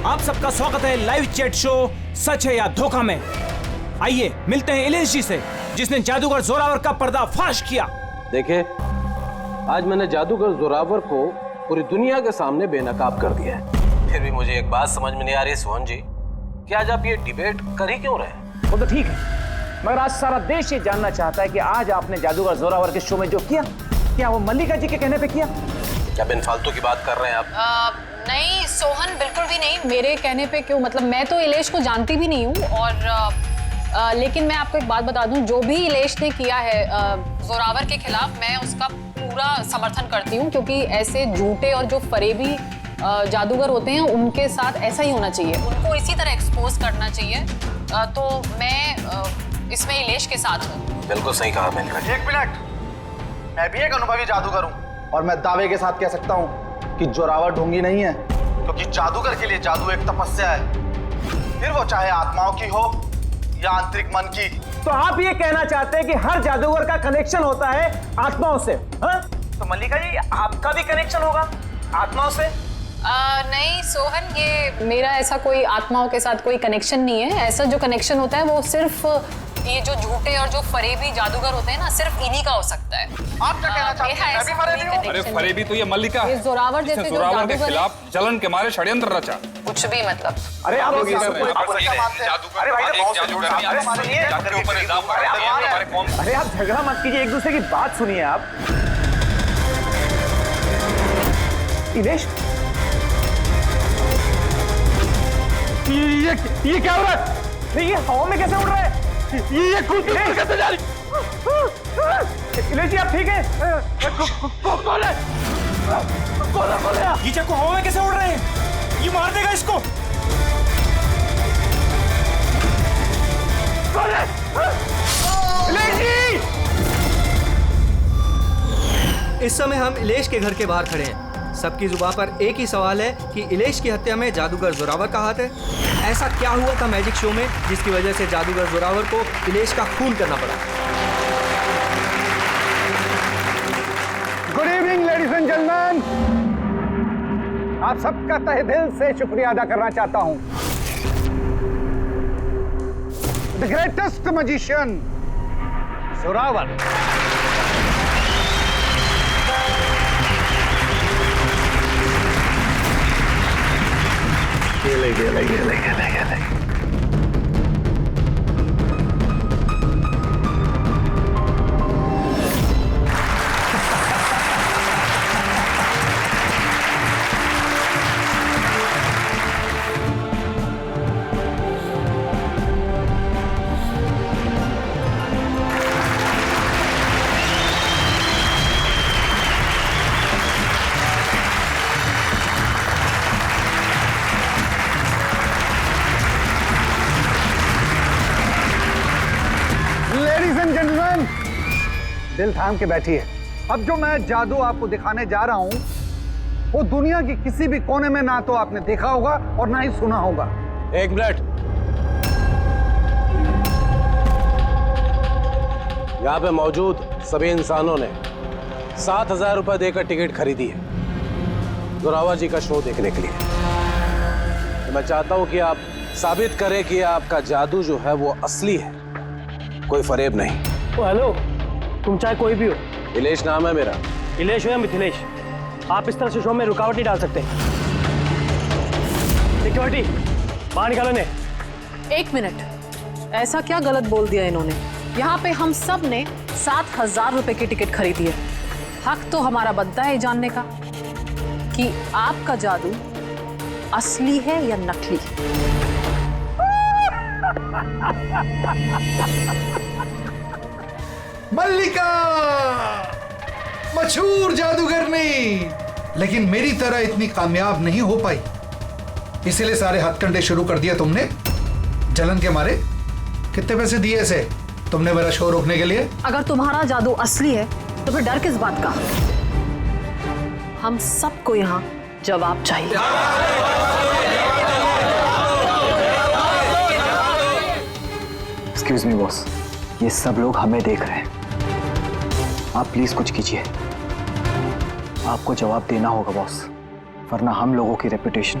आप सबका स्वागत है लाइव चैट शो सच है या धोखा में। आइए मिलते हैं इलेश जी से, जिसने जादूगर जोरावर का पर्दाफाश किया। देखिए, आज मैंने जादूगर जोरावर को पूरी दुनिया के सामने बेनकाब कर दिया है। फिर भी मुझे एक बात समझ में नहीं आ रही सोहन जी, कि आज आप ये डिबेट कर ही क्यों रहे? वो तो ठीक है, मगर आज सारा देश ये जानना चाहता है कि आज आपने जादूगर जोरावर के शो में जो किया, क्या वो मल्लिका जी के कहने पे किया? क्या बिन फालतू की बात कर रहे हैं आप? नहीं सोहन, बिल्कुल भी नहीं। मेरे कहने पे क्यों? मतलब मैं तो इलेश को जानती भी नहीं हूँ, और लेकिन मैं आपको एक बात बता दूं, जो भी इलेश ने किया है जोरावर के खिलाफ, मैं उसका पूरा समर्थन करती हूँ, क्योंकि ऐसे झूठे और जो फरेबी जादूगर होते हैं उनके साथ ऐसा ही होना चाहिए, उनको इसी तरह एक्सपोज करना चाहिए। तो मैं इसमें इलेश के साथ हूँ। बिल्कुल सही कहा मैंने। एक मिनट, मैं भी एक अनुभवी जादूगर हूँ और मैं दावे के साथ कह सकता हूँ कि जोरावर ढोंगी नहीं है, क्योंकि जादूगर के लिए जादू एक तपस्या है, फिर वो चाहे आत्माओं की हो या आंतरिक मन की। तो आप ये कहना चाहते हैं कि हर जादूगर का कनेक्शन होता है आत्माओं से? हाँ? तो मल्लिका जी, आपका भी कनेक्शन होगा आत्माओं से? नहीं सोहन, ये मेरा ऐसा कोई आत्माओं के साथ कोई कनेक्शन नहीं है। ऐसा जो कनेक्शन होता है वो सिर्फ ये जो झूठे और जो फरेबी जादूगर होते हैं ना, सिर्फ इन्हीं का हो सकता है। आप क्या कहना चाहते हैं? मैं भी फरेबी हूं? अरे फरेबी तो ये मल्लिका है, जोरावर जैसे जो जोरावर के जादूगर खिलाफ जलन के मारे षड्यंत्र रचा। कुछ भी मतलब। अरे आप लोग अरे आप झगड़ा मत कीजिए, एक दूसरे की बात सुनिए। आप इलेश, ये क्या हो रहा है? ये हवा में कैसे उड़ रहा है? ये कूद कैसे जा रही? इलेश जी, आप ठीक है? कौन है? कौन है? ये चाकू हवा में कैसे उड़ रहे हैं? ये मार देगा इसको। कौन है? इलेश जी! इस समय हम इलेश के घर के बाहर खड़े हैं। सबकी जुबान पर एक ही सवाल है कि इलेश की हत्या में जादूगर जोरावर का हाथ है। ऐसा क्या हुआ था मैजिक शो में जिसकी वजह से जादूगर जोरावर को इलेश का खून करना पड़ा? Good evening ladies and gentleman, आप सबका तहे दिल से शुक्रिया अदा करना चाहता हूं। द ग्रेटेस्ट मैजिशियन जोरावर गेले। दिल थाम के बैठिए। अब जो मैं जादू आपको दिखाने जा रहा हूं, वो दुनिया की किसी भी कोने में ना तो आपने देखा होगा और ना ही सुना होगा। एक मिनट, यहाँ पे मौजूद सभी इंसानों ने 7,000 रुपए देकर टिकट खरीदी है जोरावर जी का शो देखने के लिए। तो मैं चाहता हूं कि आप साबित करें कि आपका जादू जो है वो असली है, कोई फरेब नहीं। ओ हेलो, तुम चाहे कोई भी हो। इलेश नाम है मेरा। इलेश हो या मिथिलेश, आप इस तरह से शो में रुकावट नहीं डाल सकते। सिक्योरिटी, बाहर निकालो इन्हें। एक मिनट, ऐसा क्या गलत बोल दिया इन्होंने? यहाँ पे हम सब ने 7,000 रुपए की टिकट खरीदी है। हक तो हमारा बनता है जानने का कि आपका जादू असली है या नकली। मल्लिका मशहूर जादूगरनी, लेकिन मेरी तरह इतनी कामयाब नहीं हो पाई, इसीलिए सारे हथकंडे शुरू कर दिया तुमने जलन के मारे। कितने पैसे दिए इसे तुमने मेरा शो रोकने के लिए? अगर तुम्हारा जादू असली है तो फिर डर किस बात का? हम सबको यहाँ जवाब चाहिए। एक्सक्यूज मी बॉस, ये सब लोग हमें देख रहे हैं, आप प्लीज कुछ कीजिए। आपको जवाब देना होगा बॉस, वरना हम लोगों की रेपुटेशन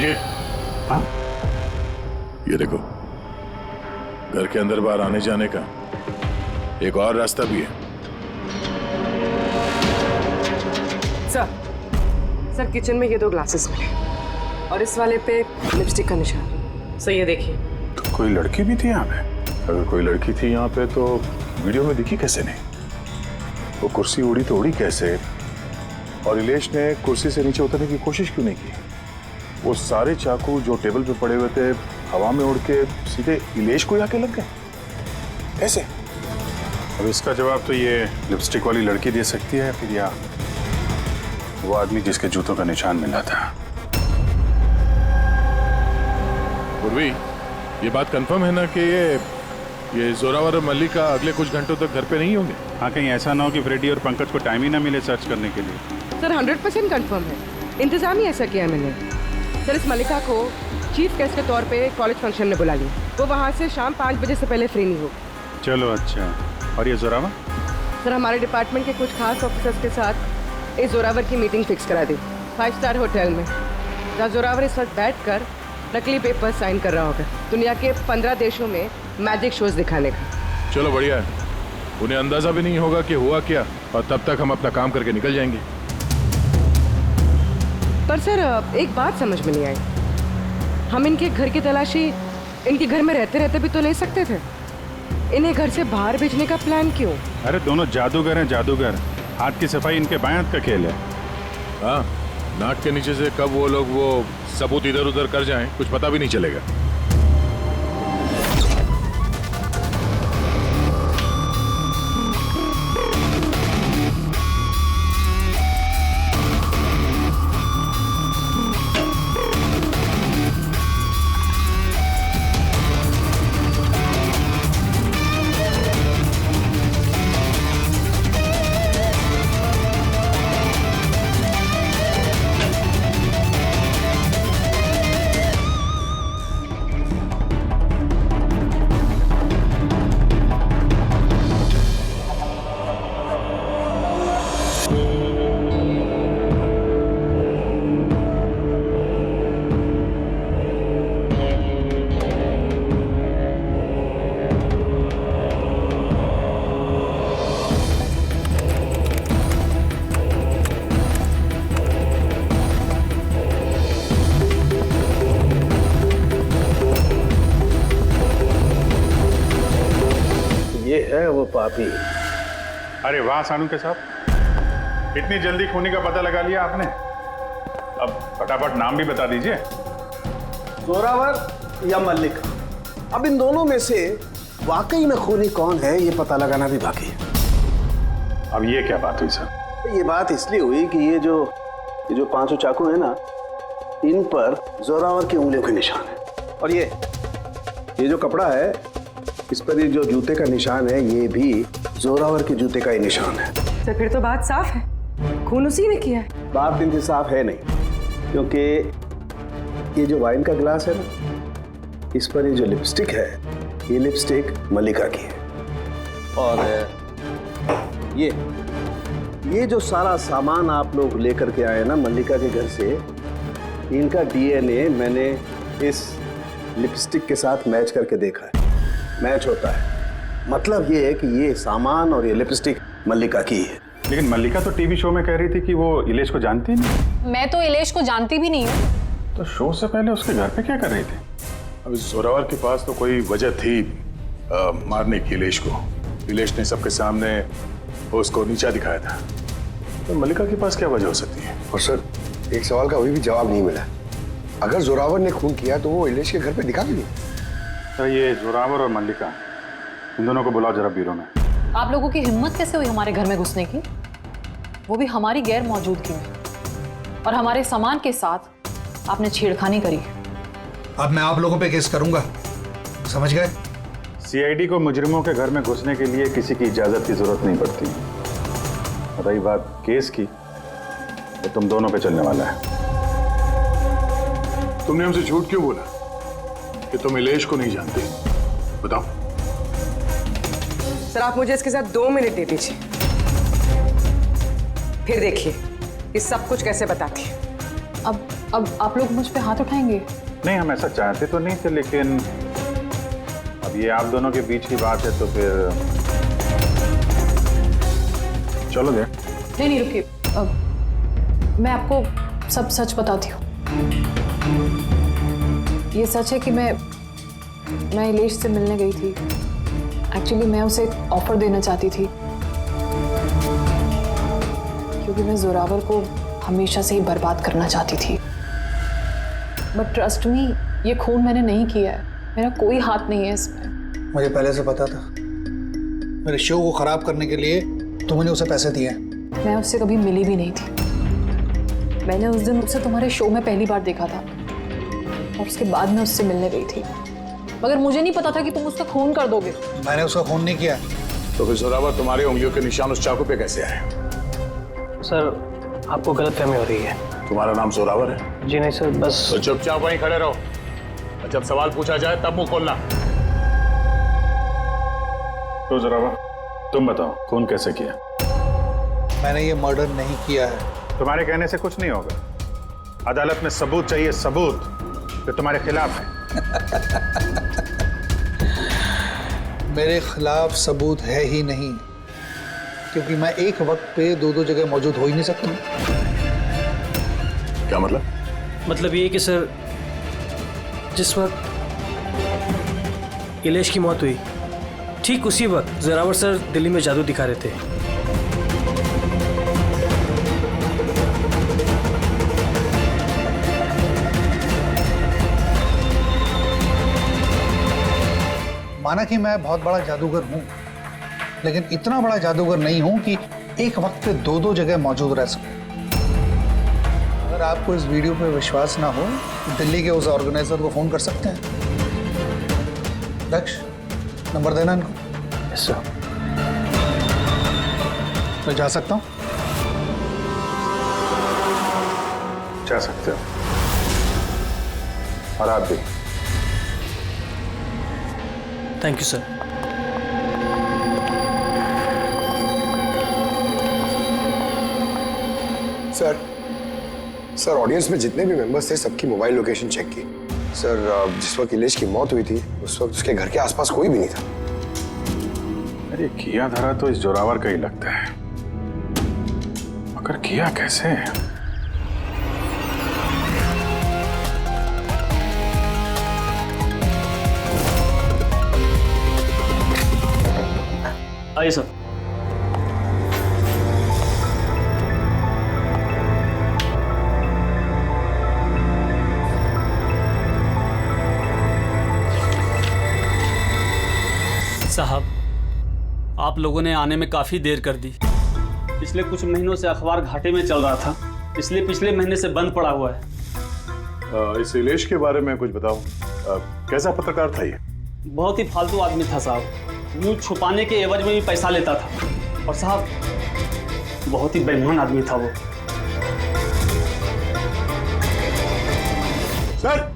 बाबूजी, हाँ? ये देखो, घर के अंदर बाहर आने जाने का एक और रास्ता भी है। सर किचन में ये 2 ग्लासेस मिले और इस वाले पे लिपस्टिक का निशान। सर ये देखिए। तो कोई लड़की भी थी यहाँ पे? अगर कोई लड़की थी यहाँ पे तो वीडियो में दिखी कैसे नहीं? वो कुर्सी उड़ी तो उड़ी कैसे? और इलेश ने कुर्सी से नीचे उतरने की कोशिश क्यों नहीं की? वो सारे चाकू जो टेबल पे पड़े हुए थे हवा में उड़ के सीधे इलेश को आके लग गए कैसे? अब इसका जवाब तो ये लिपस्टिक वाली लड़की दे सकती है, फिर या वो आदमी जिसके जूतों का निशान मिला था। पूर्वी, ये बात कंफर्म है ना कि ये जोरावर और मल्लिका अगले कुछ घंटों तक घर पे नहीं होंगे? हाँ, कहीं ऐसा ना हो कि फ्रेडी और पंकज को टाइम ही ना मिले सर्च करने के लिए। सर 100% कंफर्म है, इंतजाम ही ऐसा किया मैंने। सर इस मल्लिका को चीफ गेस्ट के तौर पे कॉलेज फंक्शन में बुला लिया। वो वहाँ से शाम 5 बजे से पहले फ्री नहीं होगी। चलो अच्छा। और ये जोरावर? सर हमारे डिपार्टमेंट के कुछ खास ऑफिसर्स के साथ इस जोरावर की मीटिंग फिक्स करा दी 5 स्टार होटल में, जहाँ जोरावर इस वक्त बैठ कर नकली पेपर साइन कर रहा होगा दुनिया के 15 देशों में मैजिक शोज दिखाने का। चलो बढ़िया है, उन्हें अंदाजा भी नहीं होगा कि हुआ क्या, और तब तक हम अपना काम करके निकल जाएंगे। पर सर एक बात समझ में नहीं आई, हम इनके घर की तलाशी इनके घर में रहते रहते भी तो ले सकते थे, इन्हें घर से बाहर भेजने का प्लान क्यों? अरे दोनों जादूगर हैं, जादूगर। हाथ की सफाई इनके बाएं हाथ का खेल है। हाँ, नाक के नीचे से कब वो लोग वो सबूत इधर उधर कर जाएं कुछ पता भी नहीं चलेगा। है वो पापी। अरे वाह सानू के साहब, इतनी जल्दी खूनी का पता लगा लिया आपने। अब फटाफट नाम भी बता दीजिए। जोरावर या मल्लिका, अब इन दोनों में से वाकई में खूनी कौन है ये पता लगाना भी बाकी है। अब ये क्या बात हुई सर? ये बात इसलिए हुई कि ये जो 5 चाकू है ना, इन पर जोरावर की उंगलियों के निशान है, और ये जो कपड़ा है इस पर ये जो जूते का निशान है ये भी जोरावर के जूते का ही निशान है। तो फिर तो बात साफ है, खून उसी ने किया है। बात इनसे साफ है नहीं, क्योंकि ये जो वाइन का ग्लास है ना, इस पर ये जो लिपस्टिक है ये लिपस्टिक मल्लिका की है, और ये जो सारा सामान आप लोग लेकर के आए ना मल्लिका के घर से, इनका डीएनए मैंने इस लिपस्टिक के साथ मैच करके देखा है, मैच होता है। मतलब ये है कि ये सामान और ये लिपस्टिक मल्लिका की है। लेकिन मल्लिका तो टीवी शो में कह रही थी कि वो इलेश को जानती नहीं। मैं तो इलेश को जानती भी नहीं हूँ। तो शो से पहले उसके घर पे क्या कर रही थी? अब जोरावर के पास तो कोई वजह थी मारने की इलेश को। इलेश ने सबके सामने उसको नीचा दिखाया था, तो मल्लिका के पास क्या वजह हो सकती है? और सर एक सवाल का अभी भी जवाब नहीं मिला, अगर जोरावर ने खून किया तो वो इलेश के घर पे दिखा भी नहीं। तो ये जोरावर और मल्लिका, इन दोनों को बुलाओ जरा ब्यूरो में। आप लोगों की हिम्मत कैसे हुई हमारे घर में घुसने की, वो भी हमारी गैर मौजूदगी में, और हमारे सामान के साथ आपने छेड़खानी करी। अब मैं आप लोगों पे केस करूंगा, समझ गए? सीआईडी को मुजरिमों के घर में घुसने के लिए किसी की इजाजत की जरूरत नहीं पड़ती। रही बात केस की, तो तुम दोनों पे चलने वाला है। तुमने हमसे झूठ क्यों बोला कि तुम इलेश को नहीं जानते? बताओ। सर आप मुझे इसके साथ 2 मिनट दे दीजिए, फिर देखिए ये सब कुछ कैसे बताती है। अब अब आप लोग मुझ पे हाथ उठाएंगे? नहीं, हम ऐसा चाहते तो नहीं थे, लेकिन अब ये आप दोनों के बीच की बात है तो फिर चलो गए। नहीं रुकिए, मैं आपको सब सच बताती हूँ। ये सच है कि मैं इलेश से मिलने गई थी। एक्चुअली मैं उसे एक ऑफर देना चाहती थी, क्योंकि मैं जोरावर को हमेशा से ही बर्बाद करना चाहती थी। बट ट्रस्ट मी, ये खून मैंने नहीं किया है, मेरा कोई हाथ नहीं है इसमें। मुझे पहले से पता था। मेरे शो को खराब करने के लिए तुमने उसे पैसे दिए। मैं उससे कभी मिली भी नहीं थी। मैंने उस दिन उसे तुम्हारे शो में पहली बार देखा था और उसके बाद मैं उससे मिलने गई थी, मगर मुझे नहीं पता था कि तुम उसका खून कर दोगे। मैंने उसका खून नहीं किया। तो फिर जोरावर तुम्हारी उंगलियों के निशान उस चाकू पे कैसे आए? सर, आपको गलतफहमी हो रही है। तुम्हारा नाम जोरावर है? जी नहीं सर, बस। तो चुपचाप वहीं खड़े रहो और जब सवाल पूछा जाए तब मुंह खोलना। तो जोरावर, तुम बताओ, खून कैसे किया? मैंने ये मर्डर नहीं किया है। तुम्हारे कहने से कुछ नहीं होगा। अदालत में सबूत चाहिए, सबूत जो तुम्हारे खिलाफ है। मेरे खिलाफ सबूत है ही नहीं, क्योंकि मैं एक वक्त पे दो जगह मौजूद हो ही नहीं सकता। क्या मतलब? मतलब ये कि सर, जिस वक्त इलेश की मौत हुई, ठीक उसी वक्त जोरावर सर दिल्ली में जादू दिखा रहे थे। माना कि मैं बहुत बड़ा जादूगर हूं, लेकिन इतना बड़ा जादूगर नहीं हूं कि एक वक्त पे दो जगह मौजूद रह सकूं। अगर आपको इस वीडियो पे विश्वास ना हो तो दिल्ली के उस ऑर्गेनाइजर को फोन कर सकते हैं। लक्ष्य, नंबर देना इनको। Yes sir. मैं जा सकता हूं? जा सकते हो। और आप भी। Thank you sir. Sir, audience में जितने भी मेंबर्स थे सबकी मोबाइल लोकेशन चेक की। सर, जिस वक्त इलेश की मौत हुई थी उस वक्त उसके घर के आसपास कोई भी नहीं था। अरे किया धरा तो इस जोरावर का ही लगता है, मगर किया कैसे? आइए सर। साहब, आप लोगों ने आने में काफ़ी देर कर दी। पिछले कुछ महीनों से अखबार घाटे में चल रहा था, इसलिए पिछले महीने से बंद पड़ा हुआ है। इस इलेश के बारे में कुछ बताओ। कैसा पत्रकार था ये? बहुत ही फालतू आदमी था साहब, न्यूज छुपाने के एवज में भी पैसा लेता था। और साहब, बहुत ही बेईमान आदमी था वो। सर!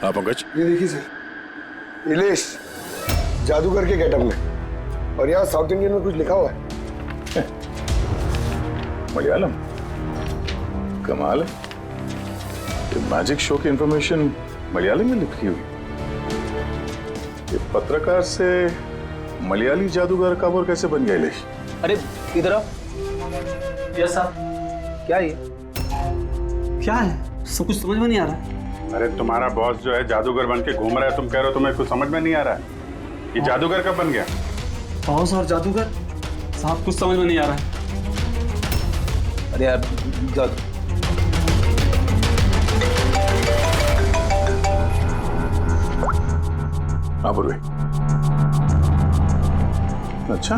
आप पंकज, ये देखिए सर, इलेश जादूगर के गेटअप में, और यहाँ साउथ इंडियन में कुछ लिखा हुआ है। मलयालम? कमाल है, ये मैजिक शो की इंफॉर्मेशन मलयालम में लिखी हुई। ये पत्रकार से मलयाली जादूगर का वो कैसे बन गया इलेश? अरे इधर आओ। यस साहब। क्या ये? क्या है? सब कुछ समझ में नहीं आ रहा है। अरे तुम्हारा बॉस जो है जादूगर बन के घूम रहा है, तुम कह रहे हो तुम्हें कुछ समझ में नहीं आ रहा है। ये जादूगर कब बन गया? बॉस और जादूगर? साहब कुछ समझ में नहीं आ रहा है। अरे यार, हाँ पूर्वी। अच्छा,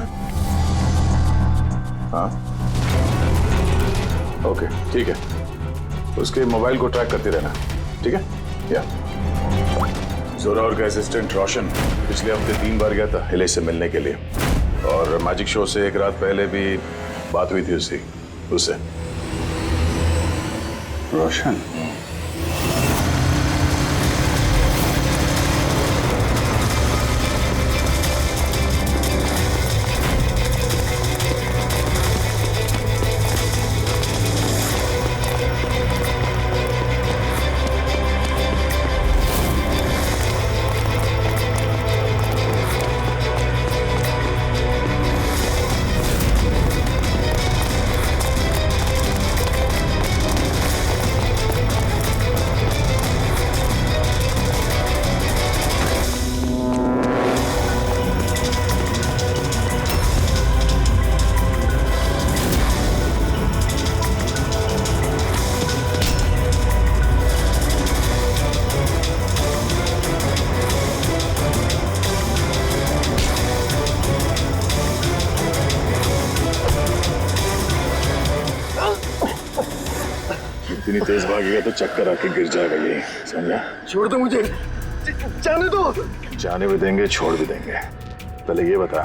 हाँ ओके, ठीक है। उसके मोबाइल को ट्रैक करते रहना, ठीक है? या जोरावर का असिस्टेंट रोशन पिछले हफ्ते 3 बार गया था इलेश से मिलने के लिए, और मैजिक शो से एक रात पहले भी बात हुई थी उससे। रोशन? इतनी तेज भागेगा तो चक्कर आके गिर जाएगा, ये समझा? छोड़ दो मुझे, जाने दो। जाने भी देंगे, छोड़ भी देंगे। पहले ये बता,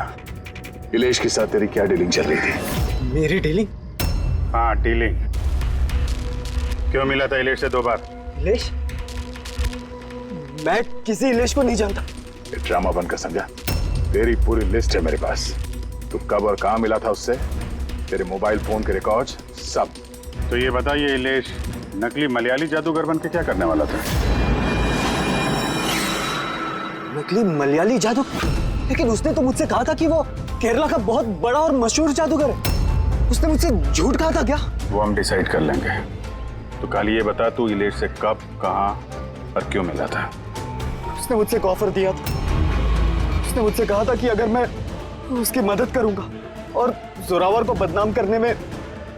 इलेश के साथ तेरी क्या डीलिंग चल रही थी? मेरी डीलिंग? हाँ, डीलिंग। क्यों मिला था इलेश से 2 बार? इलेश? मैं किसी इलेश को नहीं जानता। ये ड्रामा बंद कर, समझा? तेरी पूरी लिस्ट है मेरे पास। तू कब और कहाँ मिला था उससे, तेरे मोबाइल फोन के रिकॉर्ड्स सब। तो ये बता, ये इलेश नकली मलयाली जादूगर बन के क्या करने वाला था? नकली मलयाली जादू? लेकिन उसने तो मुझसे कहा था कि वो केरला का बहुत बड़ा और मशहूर जादूगर है। उसने मुझसे झूठ कहा था क्या? वो हम डिसाइड कर लेंगे। तो कल ये बता, तू इलेश से कब, कहाँ और क्यों मिला था? उसने मुझसे एक ऑफर दिया था। उसने मुझसे कहा था कि अगर मैं उसकी मदद करूंगा और जोरावर को बदनाम करने में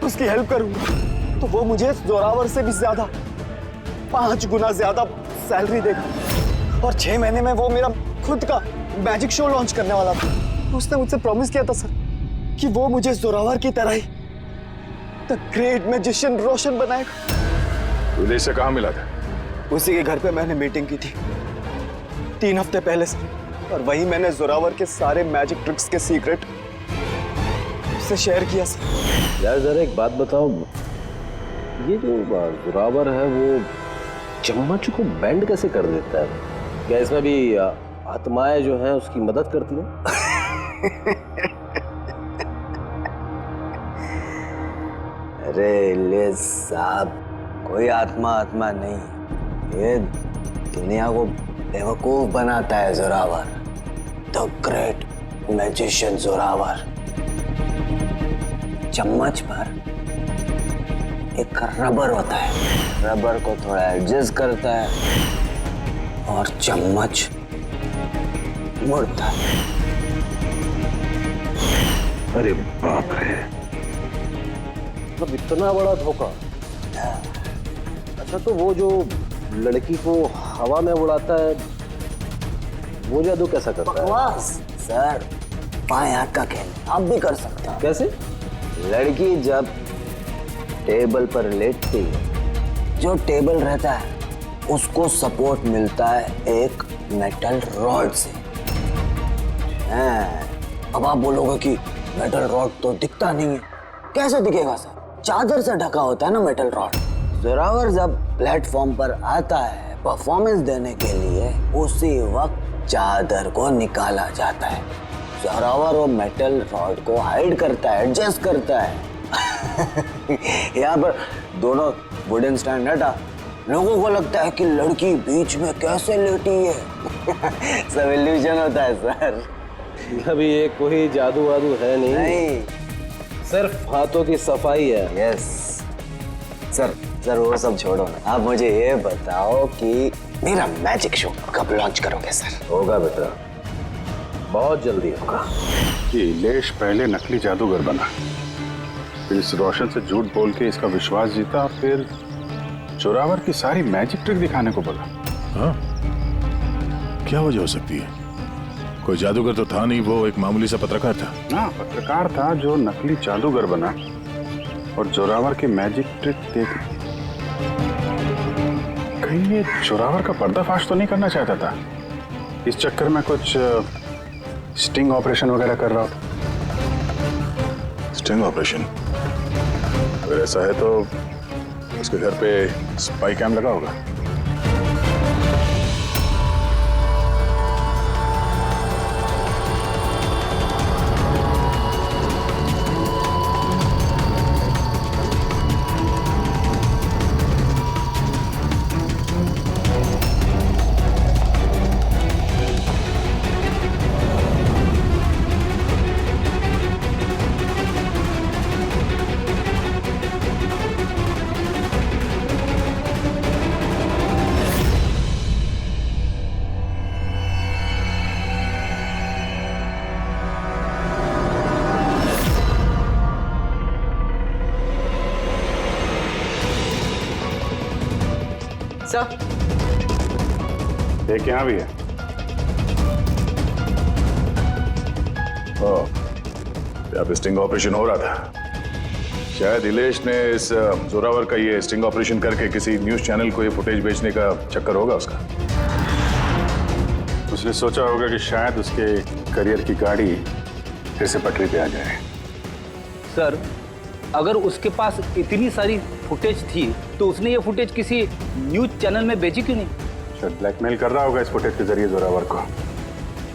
उसकी हेल्प करूंगा तो वो मुझे जोरावर से भी ज्यादा 5 गुना ज्यादा सैलरी देगा और 6 महीने में वो मेरा खुद का मैजिक शो लॉन्च करने वाला था। उसने मुझसे प्रॉमिस किया था सर कि वो मुझे जोरावर की तरह ही द ग्रेट मैजिशियन रोशन बनाएगा। तू इलेश से कहाँ मिला था? उसी के घर पे मैंने मीटिंग की थी 3 हफ्ते पहले से, और वहीं मैंने जोरावर के सारे मैजिक ट्रिक्स के सीक्रेट उससे शेयर किया सर। यार जरा एक बात बताओ, ये जो जोरावर है वो चम्मच को बैंड कैसे कर देता है? क्या इसमें भी आत्माएं जो हैं उसकी मदद करती हैं? अरे इलेश साहब, कोई आत्मा नहीं, ये दुनिया को बेवकूफ बनाता है Zorawar, the great magician Zorawar. चम्मच पर एक रबर होता है, रबर को थोड़ा एडजस्ट करता है और चम्मच मुड़ता है। अरे बाप रे, मतलब इतना बड़ा धोखा। अच्छा, तो वो जो लड़की को हवा में उड़ाता है वो जादू कैसा करता है? बकवास सर, बाएं हाथ का खेल आप भी कर सकते हो। कैसे? लड़की जब टेबल पर लेटती है, जो टेबल रहता है उसको सपोर्ट मिलता है एक मेटल रॉड से। अब आप बोलोगे कि मेटल रॉड तो दिखता नहीं है। कैसे दिखेगा सर? चादर से ढका होता है ना मेटल रॉड। जोरावर जब प्लेटफॉर्म पर आता है परफॉर्मेंस देने के लिए, उसी वक्त चादर को निकाला जाता है। जोरावर वो मेटल रॉड को हाइड करता है, एडजस्ट करता है। यहाँ पर दोनों वुडन स्टैंड हटा, लोगों को लगता है कि लड़की बीच में कैसे लेटी है। सब इल्यूजन होता है सर। अभी ये कोई जादू वादू है नहीं, सिर्फ हाथों की सफाई है। यस सर, सर वो सब छोड़ो ना, आप मुझे ये बताओ कि मेरा मैजिक शो कब लॉन्च करोगे सर? होगा बेटा, बहुत जल्दी होगा। ये इलेश पहले नकली जादूगर बना, फिर इस रोशन से झूठ बोल के इसका विश्वास जीता, फिर जोरावर की सारी मैजिक ट्रिक दिखाने को बोला। हाँ, क्या वजह हो सकती है? कोई जादूगर तो था नहीं, वो एक मामूली सा पत्रकार था। हाँ, पत्रकार था जो नकली जादूगर बना और जोरावर की मैजिक ट्रिक देख। कहीं ये जोरावर का पर्दाफाश तो नहीं करना चाहता था? इस चक्कर में कुछ स्टिंग ऑपरेशन वगैरह कर रहा था। Sting operation? अगर ऐसा है तो उसके घर पे स्पाई कैम लगा होगा। एक यहाँ भी है। यहाँ पे स्टिंग ऑपरेशन हो रहा था। शायद इलेश ने इस जोरावर का ये स्टिंग ऑपरेशन करके किसी न्यूज चैनल को ये फुटेज बेचने का चक्कर होगा उसका। उसने सोचा होगा कि शायद उसके करियर की गाड़ी फिर से पटरी पे आ जाए। सर, अगर उसके पास इतनी सारी फुटेज थी तो उसने ये फुटेज किसी न्यूज चैनल में बेची क्यों नहीं? शायद ब्लैकमेल कर रहा होगा इस फुटेज के जरिए जोरावर को,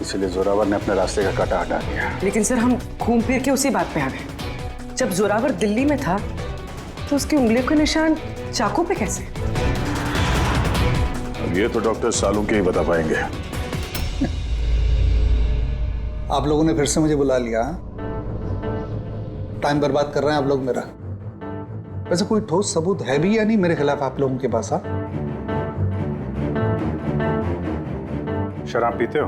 इसीलिए जोरावर ने अपने रास्ते का कांटा हटा दिया। लेकिन सर हम घूम फिर के उसी बात पे आ गए। जब जोरावर दिल्ली में था तो उसकी उंगलियों के निशान चाकू पे कैसे? अब ये तो डॉक्टर सालू के ही बता पाएंगे। आप लोगों ने फिर से मुझे बुला लिया। टाइम बर्बाद कर रहे हैं आप लोग मेरा। वैसे कोई ठोस सबूत है भी या नहीं मेरे खिलाफ आप लोगों के पास? शराब पीते हो?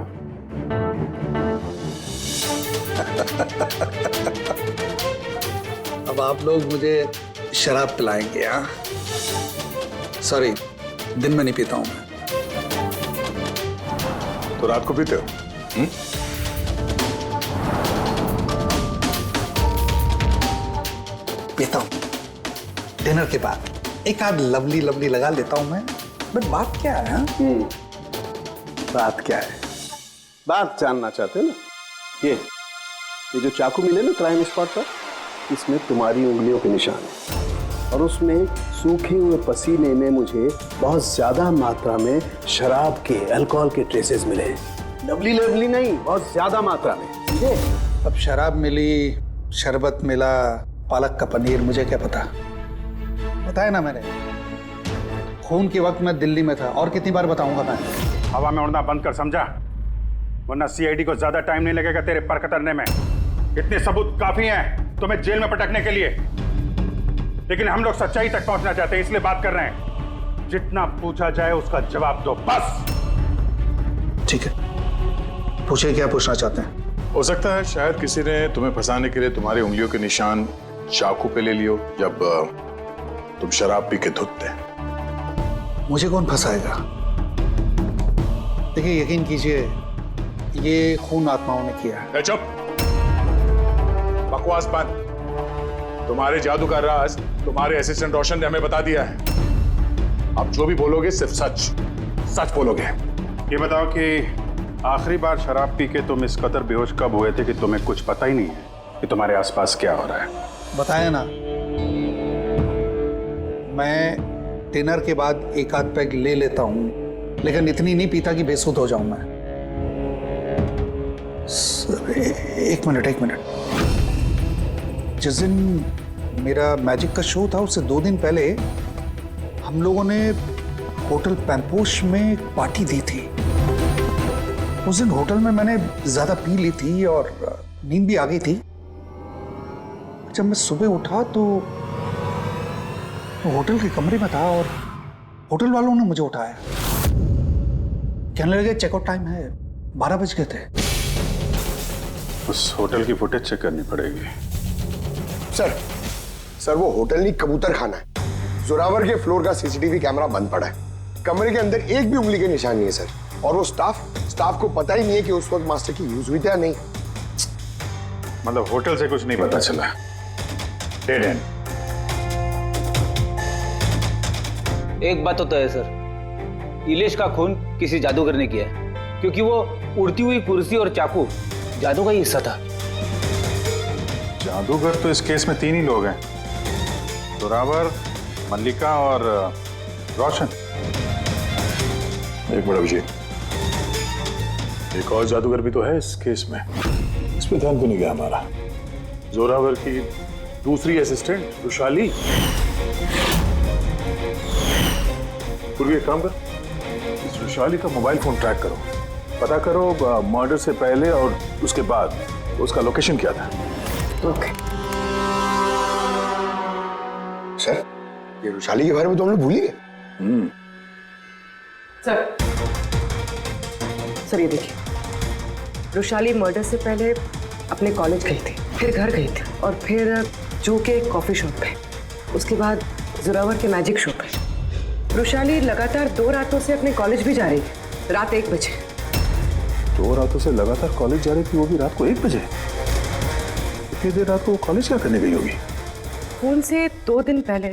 अब आप लोग मुझे शराब पिलाएंगे? हाँ, सॉरी, दिन में नहीं पीता हूं मैं। तो रात को पीते हो? पीता हूं डिनर के बाद, एक आध लवली लवली लगा लेता हूं मैं। बट बात क्या है? हाँ? बात क्या है? बात जानना चाहते हैं ना? ये जो चाकू मिले ना क्राइम स्पॉट पर, इसमें तुम्हारी उंगलियों के निशान है और उसमें सूखे हुए पसीने में मुझे बहुत ज्यादा मात्रा में शराब के, अल्कोहल के ट्रेसेस मिले हैं। लवली लवली नहीं, बहुत ज्यादा मात्रा में, समझे? अब शराब मिली, शरबत मिला, पालक का पनीर, मुझे क्या पता? बताया ना मैंने, खून के वक्त मैं दिल्ली में था। और कितनी बार बताऊंगा मैं? हवा में उड़ना बंद कर, समझा? वरना सीआईडी को ज्यादा टाइम नहीं लगेगा तेरे पर कतरने में। इतने सबूत काफी हैं तुम्हें जेल में पटकने के लिए, लेकिन हम लोग सच्चाई तक पहुंचना चाहते हैं, इसलिए बात कर रहे हैं। जितना पूछा जाए उसका जवाब दो, बस। ठीक है, पूछे क्या पूछना चाहते हैं? हो सकता है शायद किसी ने तुम्हें फंसाने के लिए तुम्हारी उंगलियों के निशान चाकू पे ले लियो जब तुम शराब पी के धुतते। मुझे कौन फंसाएगा? देखिए, यकीन कीजिए, ये खून आत्माओं ने किया है। चुप, बकवास बंद। तुम्हारे जादू का राज तुम्हारे असिस्टेंट रोशन ने हमें बता दिया है। अब जो भी बोलोगे सिर्फ सच सच बोलोगे। ये बताओ कि आखिरी बार शराब पी के तुम इस कदर बेहोश कब हुए थे कि तुम्हें कुछ पता ही नहीं है कि तुम्हारे आसपास क्या हो रहा है? बताया ना, मैं डिनर के बाद एक आध पैग ले लेता हूं, लेकिन इतनी नहीं पीता कि बेसुध हो जाऊं मैं। सर, एक मिनट। जिस दिन मेरा मैजिक का शो था उससे 2 दिन पहले हम लोगों ने होटल पैम्पोश में एक पार्टी दी थी। उस दिन होटल में मैंने ज्यादा पी ली थी और नींद भी आ गई थी। जब मैं सुबह उठा तो होटल के कमरे में था और होटल वालों ने मुझे उठाया। कहने लगे चेकआउट टाइम है, 12 बज गए थे। उस होटल की फुटेज चेक करनी पड़ेगी। सर वो होटल नहीं, कबूतर खाना है। जोरावर के फ्लोर का सीसीटीवी कैमरा बंद पड़ा है। कमरे के अंदर एक भी उंगली के निशान नहीं है सर। और वो स्टाफ को पता ही नहीं है कि उस वक्त मास्टर की यूज हुई थी या नहीं। मतलब होटल से कुछ नहीं पता चला? Dead and. एक बात तो तय है सर, इलेश का खून किसी जादूगर ने किया है, क्योंकि वो उड़ती हुई कुर्सी और चाकू जादू का ही हिस्सा था। जादूगर तो इस केस में 3 ही लोग हैं, जोरावर, मल्लिका और रोशन। एक मिनट अभिजीत, एक और जादूगर भी तो है इस केस में, इस पे ध्यान क्यों नहीं गया हमारा? जोरावर की दूसरी असिस्टेंट रुशाली। पूर्वी एक काम कर, इस रुशाली का मोबाइल फोन ट्रैक करो, पता करो मर्डर से पहले और उसके बाद उसका लोकेशन क्या था। ओके सर, ये रुशाली के बारे में तो हम लोग भूल ही गए। सर ये देखिए, रुशाली मर्डर से पहले अपने कॉलेज गई थी, फिर घर गई थी और फिर जू के कॉफी शॉप पे, उसके बाद जोरावर के मैजिक शो पे। रुशाली लगातार 2 रातों से अपने कॉलेज भी जा रही थी, रात 1 बजे। 2 रातों से लगातार कॉलेज जा रही थी, वो भी रात को 1 बजे? इतनी देर रात को कॉलेज क्या करने गई होगी? खून से 2 दिन पहले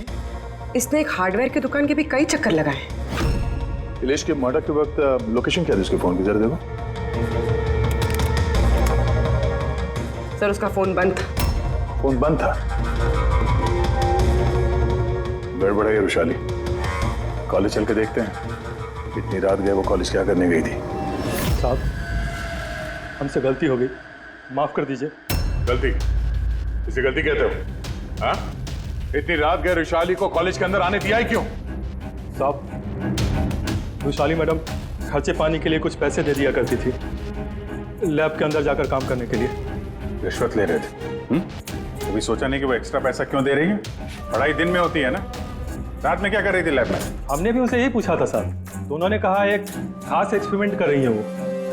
इसने एक हार्डवेयर की दुकान के भी कई चक्कर लगाए। इलेश के मर्डर के वक्त लोकेशन क्या थी उसके फोन की, जरा देखो। सर उसका फोन बंद था। फोन बंद था? गड़बड़ है रुशाली, कॉलेज चल के देखते हैं। इतनी रात गए वो कॉलेज क्या करने गई थी? साहब हमसे गलती हो गई, माफ कर दीजिए। गलती? इसे गलती कहते हो? हाँ? इतनी रात गए रुशाली को कॉलेज के अंदर आने दिया ही क्यों? साहब रुशाली मैडम खर्चे पानी के लिए कुछ पैसे दे दिया करती थी, लैब के अंदर जाकर काम करने के लिए। रिश्वत ले रहे थे? कभी सोचा नहीं कि वो एक्स्ट्रा पैसा क्यों दे रही है? पढ़ाई दिन में होती है ना, रात में क्या कर रही थी लैब में? हमने भी उनसे यही पूछा था सर, तो उन्होंने कहा एक खास एक्सपेरिमेंट कर रही है वो,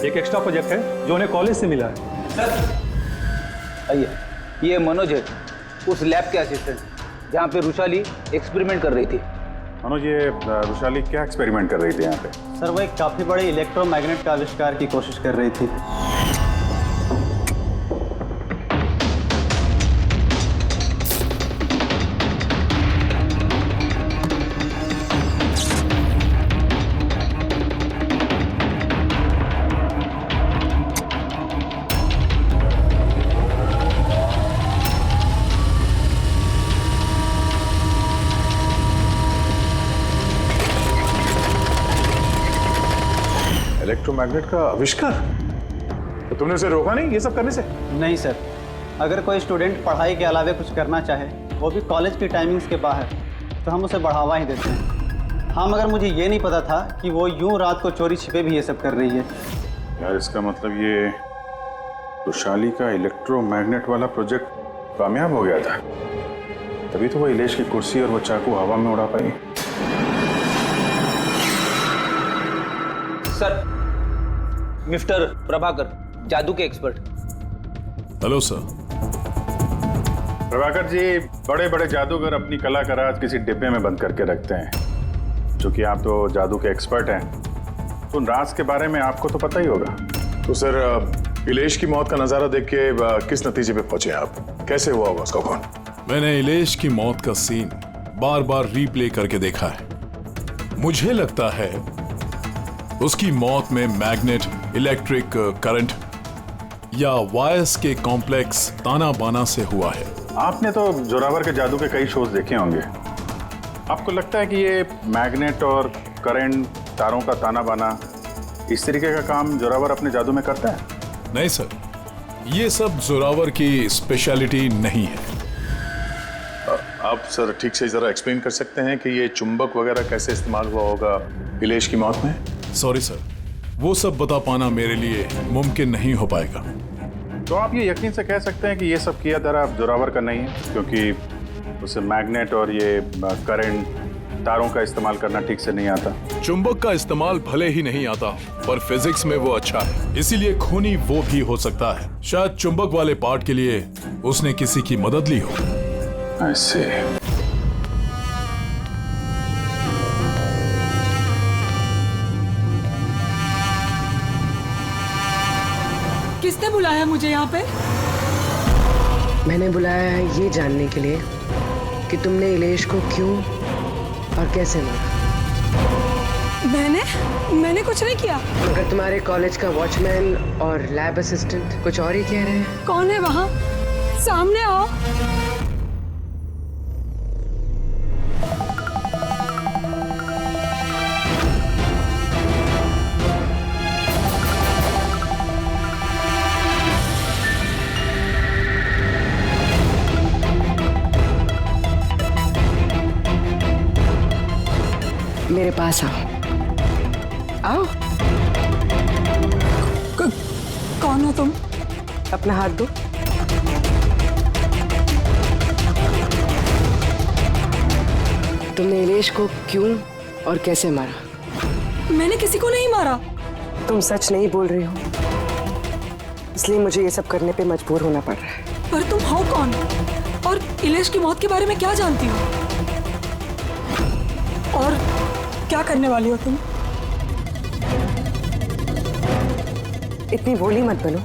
एक एक्स्ट्रा प्रोजेक्ट है जो उन्हें कॉलेज से मिला है। आइए, ये मनोज है, उस लैब के असिस्टेंट जहाँ पे रुशाली एक्सपेरिमेंट कर रही थी। मनोज, ये रुशाली क्या एक्सपेरिमेंट कर रही थी यहाँ पे? सर वो एक काफी बड़े इलेक्ट्रोमैग्नेट का आविष्कार की कोशिश कर रही थी। इलेक्ट्रोमैग्नेट का आविष्कार? तो तुमने उसे रोका नहीं ये सब करने से? नहीं सर, अगर कोई स्टूडेंट पढ़ाई के अलावा कुछ करना चाहे, वो भी कॉलेज की टाइमिंग्स के बाहर, तो हम उसे बढ़ावा ही देते हैं। हाँ, मगर मुझे ये नहीं पता था कि वो यूं रात को चोरी छिपे भी ये सब कर रही है। यार इसका मतलब ये रुशाली का इलेक्ट्रोमैग्नेट वाला प्रोजेक्ट कामयाब हो गया था, तभी तो वो इलेश की कुर्सी और वो चाकू हवा में उड़ा पाई। सर, मिस्टर प्रभाकर, जादू के expert. Hello sir. Prabhakar ji, बड़े बड़े जादूगर अपनी कला का राज किसी डिब्बे में बंद करके रखते हैं। चूंकि आप तो जादू के एक्सपर्ट हैं, तो उन राज के बारे में आपको तो पता ही होगा। तो सर, इलेश की मौत का नजारा देख के किस नतीजे पे पहुंचे आप? कैसे हुआ होगा उसका खून? मैंने इलेश की मौत का सीन बार बार रीप्ले करके देखा है। मुझे लगता है उसकी मौत में मैग्नेट, इलेक्ट्रिक करंट या वायर्स के कॉम्प्लेक्स ताना बाना से हुआ है। आपने तो जोरावर के जादू के कई शोज देखे होंगे। आपको लगता है कि ये मैग्नेट और करंट, तारों का ताना बाना, इस तरीके का काम जोरावर अपने जादू में करता है? नहीं सर, ये सब जोरावर की स्पेशलिटी नहीं है। आप सर ठीक से जरा एक्सप्लेन कर सकते हैं कि ये चुंबक वगैरह कैसे इस्तेमाल हुआ होगा इलेश की मौत में? सॉरी सर, वो सब बता पाना मेरे लिए मुमकिन नहीं हो पाएगा। तो आप ये यकीन से कह सकते हैं कि ये सब किया दरा जोरावर का नहीं है, क्योंकि उसे मैग्नेट और ये करंट, तारों का इस्तेमाल करना ठीक से नहीं आता। चुंबक का इस्तेमाल भले ही नहीं आता, पर फिजिक्स में वो अच्छा है, इसीलिए खूनी वो भी हो सकता है। शायद चुंबक वाले पार्ट के लिए उसने किसी की मदद ली हो। ऐसे किसने बुलाया मुझे यहाँ पे? मैंने बुलाया है ये जानने के लिए कि तुमने इलेश को क्यों और कैसे मारा। मैंने कुछ नहीं किया। मगर तुम्हारे कॉलेज का वॉचमैन और लैब असिस्टेंट कुछ और ही कह रहे हैं। कौन है वहाँ? सामने आओ। मेरे पास आओ। आओ। कौन हो तुम? अपना हाथ दो। तुमने इलेश को क्यों और कैसे मारा? मैंने किसी को नहीं मारा। तुम सच नहीं बोल रही हो, इसलिए मुझे ये सब करने पे मजबूर होना पड़ रहा है। पर तुम हो कौन और इलेश की मौत के बारे में क्या जानती हो? और क्या करने वाली हो तुम? इतनी भोली मत बनो।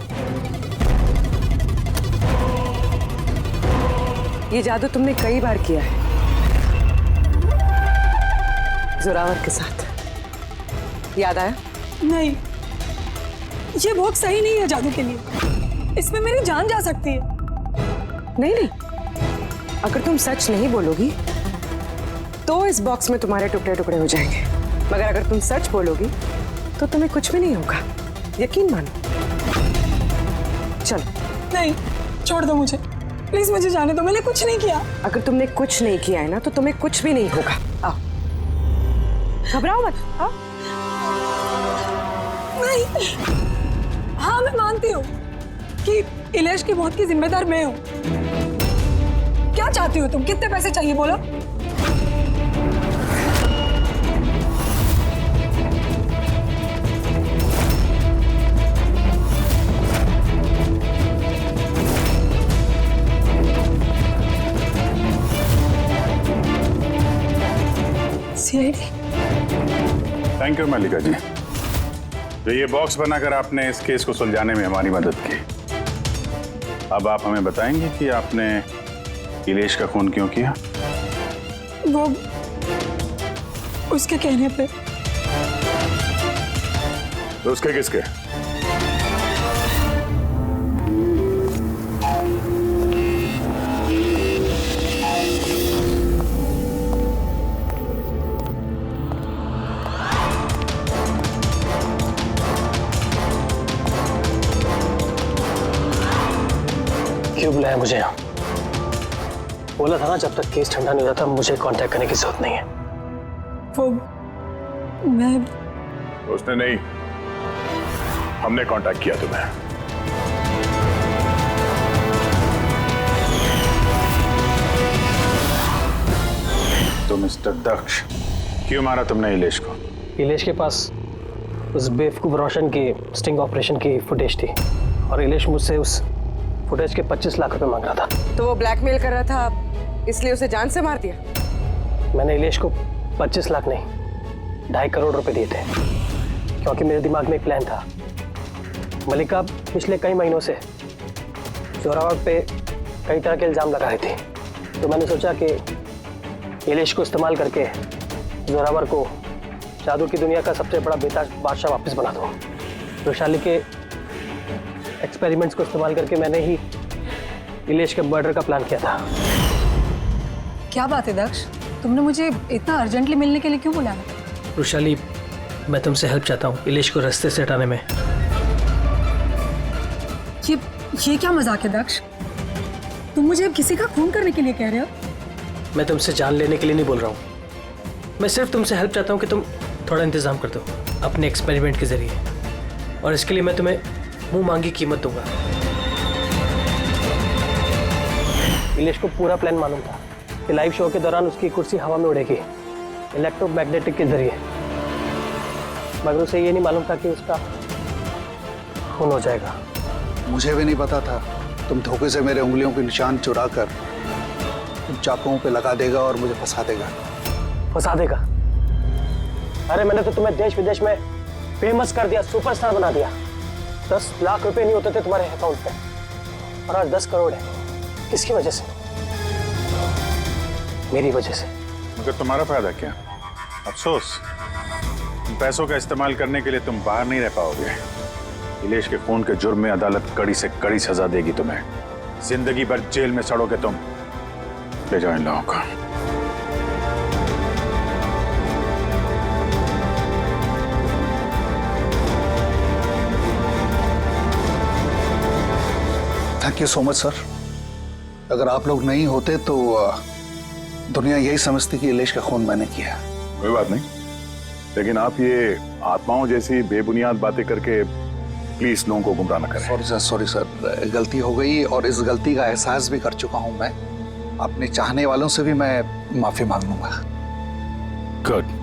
ये जादू तुमने कई बार किया है जोरावर के साथ, याद आया? नहीं, ये बॉक्स सही नहीं है जादू के लिए, इसमें मेरी जान जा सकती है। नहीं नहीं, अगर तुम सच नहीं बोलोगी तो इस बॉक्स में तुम्हारे टुकड़े टुकड़े हो जाएंगे, मगर अगर तुम सच बोलोगी तो तुम्हें कुछ भी नहीं होगा, यकीन मानो। चलो। नहीं, छोड़ दो मुझे, प्लीज मुझे जाने दो, मैंने कुछ नहीं किया। अगर तुमने कुछ नहीं किया है ना तो तुम्हें कुछ भी नहीं होगा। आओ, घबराओ मत। आओ। नहीं, हाँ मैं मानती हूँ कि इलेश की मौत की जिम्मेदार मैं हूँ। क्या चाहती हो तुम? कितने पैसे चाहिए बोलो? सीआईडी। थैंक यू मल्लिका जी, तो ये बॉक्स बनाकर आपने इस केस को सुलझाने में हमारी मदद की। अब आप हमें बताएंगे कि आपने इलेश का खून क्यों किया? वो उसके कहने पे। तो उसके किसके? क्यों बुलाया मुझे यहाँ? बोला था ना जब तक केस ठंडा नहीं होता मुझे कांटेक्ट करने की जरूरत नहीं है। वो मैं उसने नहीं, हमने कांटेक्ट किया तुम्हें। तो मिस्टर दक्ष, क्यों मारा तुमने इलेश को? इलेश के पास उस बेवकूफ रोशन की स्टिंग ऑपरेशन की फुटेज थी और इलेश मुझसे उस फुटेज के 25 लाख रुपए मांग रहा था। तो वो ब्लैकमेल कर रहा था, इसलिए उसे जान से मार दिया? मैंने इलेश को 25 लाख नहीं 2.5 करोड़ रुपए दिए थे, क्योंकि मेरे दिमाग में एक प्लान था। मल्लिका पिछले कई महीनों से जोरावर पे कई तरह के इल्जाम लगा रही थी, तो मैंने सोचा कि इलेश को इस्तेमाल करके जोरावर को जादू की दुनिया का सबसे बड़ा बेताज बादशाह वापस बना दूं। वैशाली के एक्सपेरिमेंट्स को इस्तेमाल करके मैंने ही इलेश के मर्डर का प्लान किया था। क्या बात है दक्ष, तुमने मुझे इतना अर्जेंटली मिलने के लिए क्यों बुलाया? वैशाली, मैं तुमसे हेल्प चाहता हूँ इलेश को रास्ते से हटाने में। ये क्या मजाक है दक्ष? तुम मुझे अब किसी का खून करने के लिए कह रहे हो? मैं तुमसे जान लेने के लिए नहीं बोल रहा हूँ, मैं सिर्फ तुमसे हेल्प चाहता हूँ कि तुम थोड़ा इंतजाम कर दो अपने एक्सपेरिमेंट के जरिए, और इसके लिए मैं तुम्हें मुंह मांगी कीमत दूंगा। इलेश को पूरा प्लान मालूम था कि लाइव शो के दौरान उसकी कुर्सी हवा में उड़ेगी इलेक्ट्रोमैग्नेटिक के जरिए, मगर उसे ये नहीं मालूम था कि उसका खून हो जाएगा। मुझे भी नहीं पता था तुम धोखे से मेरे उंगलियों के निशान चुरा कर तुम चाकुओं पे लगा देगा और मुझे फंसा देगा। फंसा देगा? अरे मैंने तो तुम्हें देश विदेश में फेमस कर दिया, सुपरस्टार बना दिया। 10 लाख रुपए नहीं होते थे तुम्हारे अकाउंट पे, और आज 10 करोड़ है। किसकी वजह से? मेरी वजह से। मगर तुम्हारा फायदा क्या? अफसोस, पैसों का इस्तेमाल करने के लिए तुम बाहर नहीं रह पाओगे। इलेश के खून के जुर्म में अदालत कड़ी से कड़ी सजा देगी तुम्हें, जिंदगी भर जेल में सड़ोगे तुम। ले जाओ इन लोगों को। Thank you so much sir. अगर आप लोग नहीं होते तो दुनिया यही समझती कि इलेश का खून मैंने किया। कोई बात नहीं, लेकिन आप ये आत्माओं जैसी बेबुनियाद बातें करके प्लीज लोगों को गुमराह न करें। सॉरी सर, गलती हो गई और इस गलती का एहसास भी कर चुका हूं मैं। अपने चाहने वालों से भी मैं माफी मांग लूंगा। गुड।